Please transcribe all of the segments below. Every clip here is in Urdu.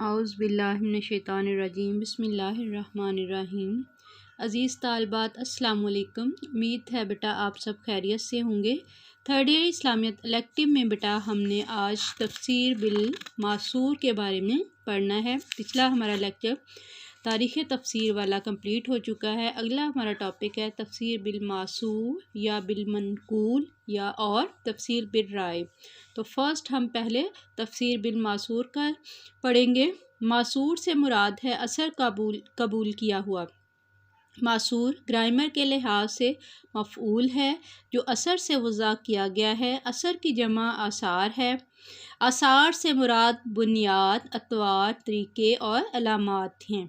اعوذ باللہ من الشیطان الرجیم بسم اللہ الرحمن الرحیم۔ عزیز طالبات السلام علیکم، امید ہے بیٹا آپ سب خیریت سے ہوں گے۔ تھرڈ ایئر اسلامیت الیکٹیو میں بیٹا ہم نے آج تفسیر بالماسور کے بارے میں پڑھنا ہے۔ پچھلا ہمارا لیکچر تاریخ تفسیر والا کمپلیٹ ہو چکا ہے۔ اگلا ہمارا ٹاپک ہے تفسیر بالماسور یا بالمنقول یا اور تفسیر بالرائے۔ تو فرسٹ ہم پہلے تفسیر بالماسور کا پڑھیں گے۔ ماسور سے مراد ہے اثر قبول کیا ہوا۔ ماسور گرامر کے لحاظ سے مفعول ہے جو اثر سے وضع کیا گیا ہے۔ اثر کی جمع آثار ہے۔ آثار سے مراد بنیاد، اطوار، طریقے اور علامات ہیں۔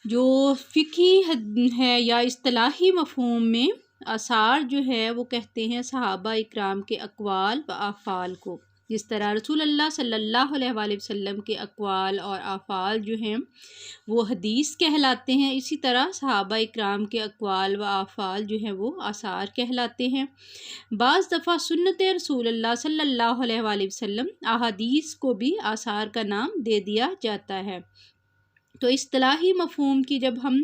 جو فقہی ہے یا اصطلاحی مفہوم میں آثار جو ہے وہ کہتے ہیں صحابہ اکرام کے اقوال و افعال کو۔ جس طرح رسول اللہ صلی اللہ علیہ وآلہ وسلم کے اقوال اور افعال جو ہیں وہ حدیث کہلاتے ہیں، اسی طرح صحابہ اکرام کے اقوال و افعال جو ہیں وہ آثار کہلاتے ہیں۔ بعض دفعہ سنت رسول اللہ صلی اللہ علیہ وآلہ وسلم احادیث کو بھی آثار کا نام دے دیا جاتا ہے۔ تو اصطلاحی مفہوم کی جب ہم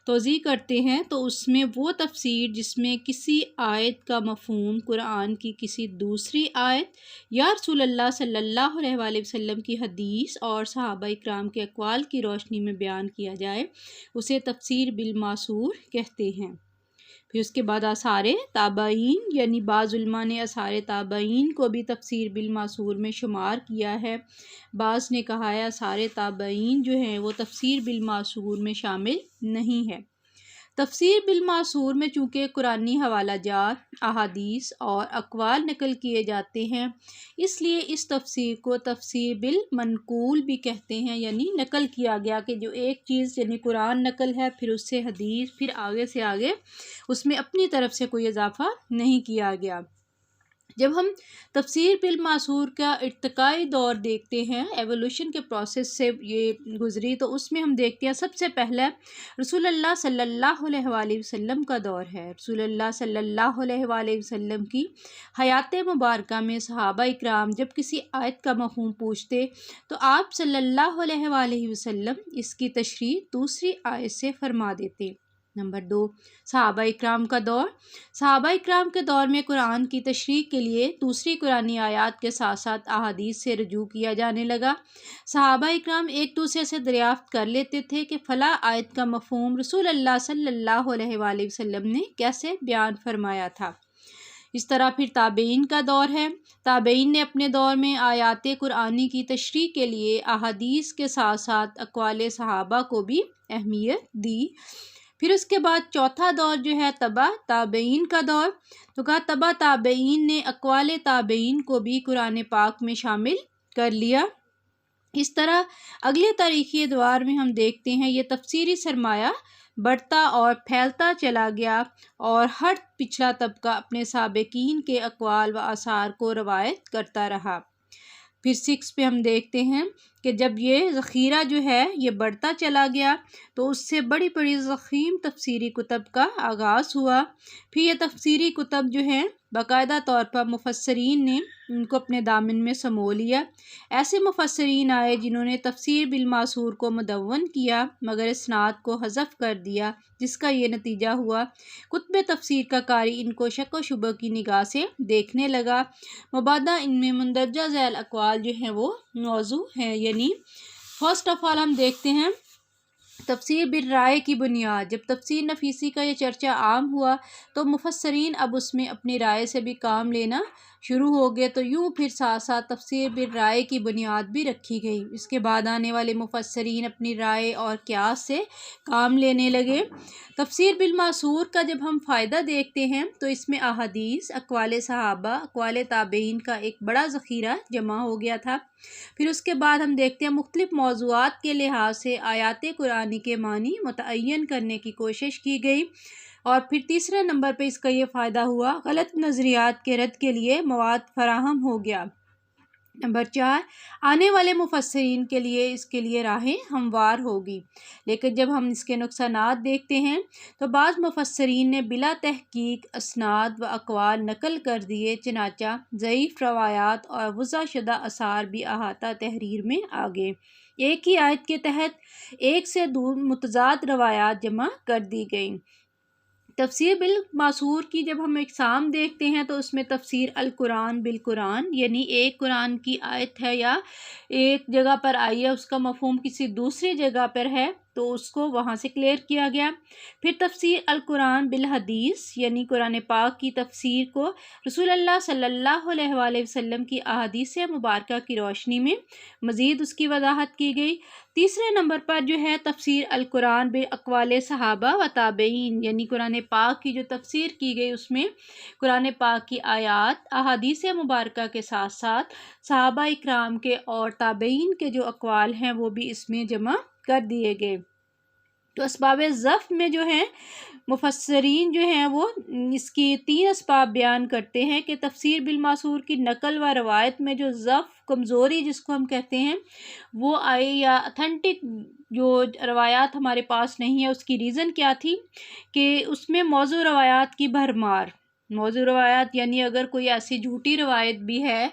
توضیح کرتے ہیں تو اس میں وہ تفسیر جس میں کسی آیت کا مفہوم قرآن کی کسی دوسری آیت یا رسول اللہ صلی اللہ علیہ وآلہ وسلم کی حدیث اور صحابہ اکرام کے اقوال کی روشنی میں بیان کیا جائے اسے تفسیر بالماسور کہتے ہیں۔ پھر اس کے بعد آثار تابعین، یعنی بعض علماء نے آثار تابعین کو بھی تفسیر بالماسور میں شمار کیا ہے۔ بعض نے کہا ہے آثار تابعین جو ہیں وہ تفسیر بالماسور میں شامل نہیں ہے۔ تفسیر بالماسور میں چونکہ قرآنی حوالہ جات، احادیث اور اقوال نقل کیے جاتے ہیں، اس لیے اس تفسیر کو تفسیر بالمنقول بھی کہتے ہیں، یعنی نقل کیا گیا کہ جو ایک چیز یعنی قرآن نقل ہے، پھر اس سے حدیث، پھر آگے سے آگے اس میں اپنی طرف سے کوئی اضافہ نہیں کیا گیا۔ جب ہم تفسیر بالماسور کا ارتقائی دور دیکھتے ہیں، ایوولوشن کے پروسیس سے یہ گزری، تو اس میں ہم دیکھتے ہیں سب سے پہلے رسول اللہ صلی اللہ علیہ وآلہ وسلم کا دور ہے۔ رسول اللہ صلی اللہ علیہ وآلہ وسلم کی حیات مبارکہ میں صحابہ اکرام جب کسی آیت کا مفہوم پوچھتے تو آپ صلی اللہ علیہ وآلہ وسلم اس کی تشریح دوسری آیت سے فرما دیتے۔ نمبر 2، صحابہ اکرام کا دور۔ صحابہ اکرام کے دور میں قرآن کی تشریح کے لیے دوسری قرآنی آیات کے ساتھ ساتھ احادیث سے رجوع کیا جانے لگا۔ صحابہ اکرام ایک دوسرے سے دریافت کر لیتے تھے کہ فلاں آیت کا مفہوم رسول اللہ صلی اللہ علیہ وآلہ وسلم نے کیسے بیان فرمایا تھا۔ اس طرح پھر تابعین کا دور ہے۔ تابعین نے اپنے دور میں آیات قرآنی کی تشریح کے لیے احادیث کے ساتھ ساتھ اقوال صحابہ کو بھی اہمیت دی۔ پھر اس کے بعد چوتھا دور جو ہے تبع تابعین کا دور، تو کہا تبع تابعین نے اقوال تابعین کو بھی قرآن پاک میں شامل کر لیا۔ اس طرح اگلے تاریخی ادوار میں ہم دیکھتے ہیں یہ تفسیری سرمایہ بڑھتا اور پھیلتا چلا گیا اور ہر پچھلا طبقہ اپنے سابقین کے اقوال و آثار کو روایت کرتا رہا۔ پھر 6 پہ ہم دیکھتے ہیں کہ جب یہ ذخیرہ جو ہے یہ بڑھتا چلا گیا تو اس سے بڑی بڑی ضخیم تفسیری کتب کا آغاز ہوا۔ پھر یہ تفسیری کتب جو ہیں باقاعدہ طور پر مفسرین نے ان کو اپنے دامن میں سمو لیا۔ ایسے مفسرین آئے جنہوں نے تفسیر بالماسور کو مدون کیا مگر اسناد کو حذف کر دیا، جس کا یہ نتیجہ ہوا کتب تفسیر کا قاری ان کو شک و شبہ کی نگاہ سے دیکھنے لگا، مبادا ان میں مندرجہ ذیل اقوال جو ہیں وہ موضوع ہیں۔ یعنی فرسٹ آف آل ہم دیکھتے ہیں تفسیر بالرائے کی بنیاد۔ جب تفسیر نفیسی کا یہ چرچا عام ہوا تو مفسرین اب اس میں اپنی رائے سے بھی کام لینا شروع ہو گئے، تو یوں پھر ساتھ ساتھ تفسیر بالرائے کی بنیاد بھی رکھی گئی۔ اس کے بعد آنے والے مفسرین اپنی رائے اور قیاس سے کام لینے لگے۔ تفسیر بالماسور کا جب ہم فائدہ دیکھتے ہیں تو اس میں احادیث، اقوال صحابہ، اقوال تابعین کا ایک بڑا ذخیرہ جمع ہو گیا تھا۔ پھر اس کے بعد ہم دیکھتے ہیں مختلف موضوعات کے لحاظ سے آیات قرآنی کے معنی متعین کرنے کی کوشش کی گئی، اور پھر تیسرے نمبر پہ اس کا یہ فائدہ ہوا غلط نظریات کے رد کے لیے مواد فراہم ہو گیا۔ نمبر 4، آنے والے مفسرین کے لیے اس کے لیے راہیں ہموار ہوگی، لیکن جب ہم اس کے نقصانات دیکھتے ہیں تو بعض مفسرین نے بلا تحقیق اسناد و اقوال نقل کر دیے، چنانچہ ضعیف روایات اور وضع شدہ آثار بھی احاطہ تحریر میں آ گئے۔ ایک ہی آیت کے تحت ایک سے دو متضاد روایات جمع کر دی گئیں۔ تفسیر بالماثور کی جب ہم اقسام دیکھتے ہیں تو اس میں تفسیر القرآن بالقرآن، یعنی ایک قرآن کی آیت ہے یا ایک جگہ پر آئی ہے، اس کا مفہوم کسی دوسری جگہ پر ہے تو اس کو وہاں سے کلیئر کیا گیا۔ پھر تفسیر القرآن بالحدیث، یعنی قرآن پاک کی تفسیر کو رسول اللہ صلی اللہ علیہ وآلہ وسلم کی احادیث مبارکہ کی روشنی میں مزید اس کی وضاحت کی گئی۔ تیسرے نمبر پر جو ہے تفسیر القرآن باقوال صحابہ و تابعین، یعنی قرآن پاک کی جو تفسیر کی گئی اس میں قرآن پاک کی آیات احادیث مبارکہ کے ساتھ ساتھ صحابہ اکرام کے اور تابعین کے جو اقوال ہیں وہ بھی اس میں جمع کر دیے گئے۔ تو اسباب ضعف میں جو ہیں مفسرین جو ہیں وہ اس کی 3 اسباب بیان کرتے ہیں کہ تفسیر بالماثور کی نقل و روایت میں جو ضعف، کمزوری جس کو ہم کہتے ہیں وہ آئے، یا اتھینٹک جو روایات ہمارے پاس نہیں ہے، اس کی ریزن کیا تھی کہ اس میں موضوع روایات کی بھرمار، موضوع روایات یعنی اگر کوئی ایسی جھوٹی روایت بھی ہے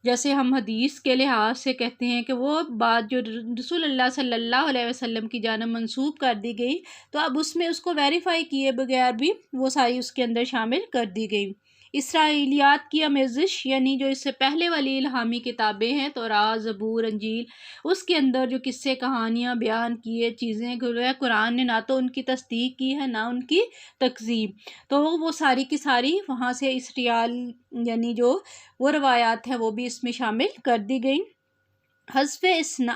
جیسے ہم حدیث کے لحاظ سے کہتے ہیں کہ وہ بات جو رسول اللہ صلی اللہ علیہ وسلم کی جانب منسوب کر دی گئی تو اب اس میں اس کو ویریفائی کیے بغیر بھی وہ ساری اس کے اندر شامل کر دی گئی۔ اسرائیلیات کی آمیزش، یعنی جو اس سے پہلے والی الہامی کتابیں ہیں تورات، زبور، انجیل، اس کے اندر جو قصے کہانیاں بیان کیے چیزیں قرآن نے نہ تو ان کی تصدیق کی ہے نہ ان کی تکذیب، تو وہ ساری کی ساری وہاں سے اسرائیل یعنی جو وہ روایات ہیں وہ بھی اس میں شامل کر دی گئیں۔ حذف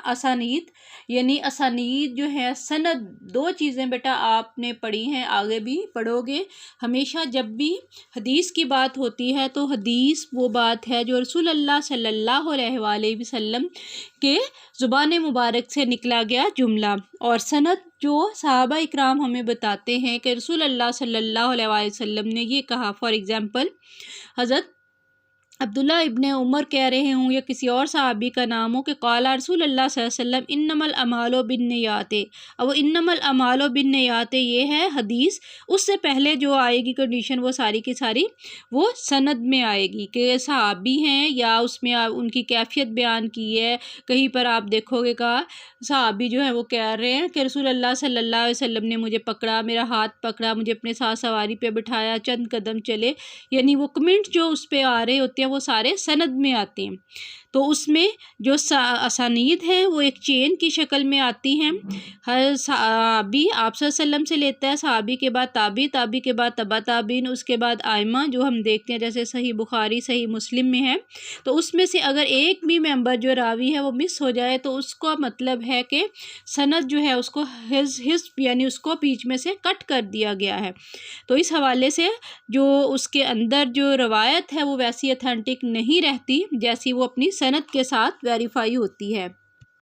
اسانید، یعنی اسانید جو ہے سند، 2 چیزیں بیٹا آپ نے پڑھی ہیں، آگے بھی پڑھو گے۔ ہمیشہ جب بھی حدیث کی بات ہوتی ہے تو حدیث وہ بات ہے جو رسول اللہ صلی اللہ علیہ وآلہ وسلم کے زبان مبارک سے نکلا گیا جملہ، اور سند جو صحابہ اکرام ہمیں بتاتے ہیں کہ رسول اللہ صلی اللہ علیہ وآلہ وسلم نے یہ کہا۔ فار ایگزامپل حضرت عبداللہ ابن عمر کہہ رہے ہوں یا کسی اور صحابی کا نام ہو کہ قال رسول اللہ صلی اللہ علیہ وسلم انما الاعمال بالنیات، اب وہ انما الاعمال بالنیات یہ ہے حدیث، اس سے پہلے جو آئے گی کنڈیشن وہ ساری کی ساری وہ سند میں آئے گی کہ صحابی ہیں یا اس میں ان کی کیفیت بیان کی ہے۔ کہیں پر آپ دیکھو گے کہ صحابی جو ہے وہ کہہ رہے ہیں کہ رسول اللہ صلی اللہ علیہ وسلم نے مجھے پکڑا، میرا ہاتھ پکڑا، مجھے اپنے ساتھ سواری پہ بٹھایا، چند قدم چلے، یعنی وہ کمنٹ جو اس پہ آ رہے ہوتے ہیں وہ سارے سند میں آتے ہیں۔ تو اس میں جو اسانید ہیں وہ ایک چین کی شکل میں آتی ہیں، ہر صحابی آپ صلی اللہ علیہ وسلم سے لیتا ہے، صحابی کے بعد تابعی، تابعی کے بعد تبع تابعین، اس کے بعد ائمہ جو ہم دیکھتے ہیں جیسے صحیح بخاری، صحیح مسلم میں ہے۔ تو اس میں سے اگر ایک بھی ممبر جو راوی ہے وہ مس ہو جائے تو اس کا مطلب ہے کہ سند جو ہے اس کو حذف یعنی اس کو بیچ میں سے کٹ کر دیا گیا ہے۔ تو اس حوالے سے جو اس کے اندر جو روایت ہے وہ ویسی اتھینٹک نہیں رہتی جیسی وہ اپنی سند کے ساتھ ویریفائی ہوتی ہے۔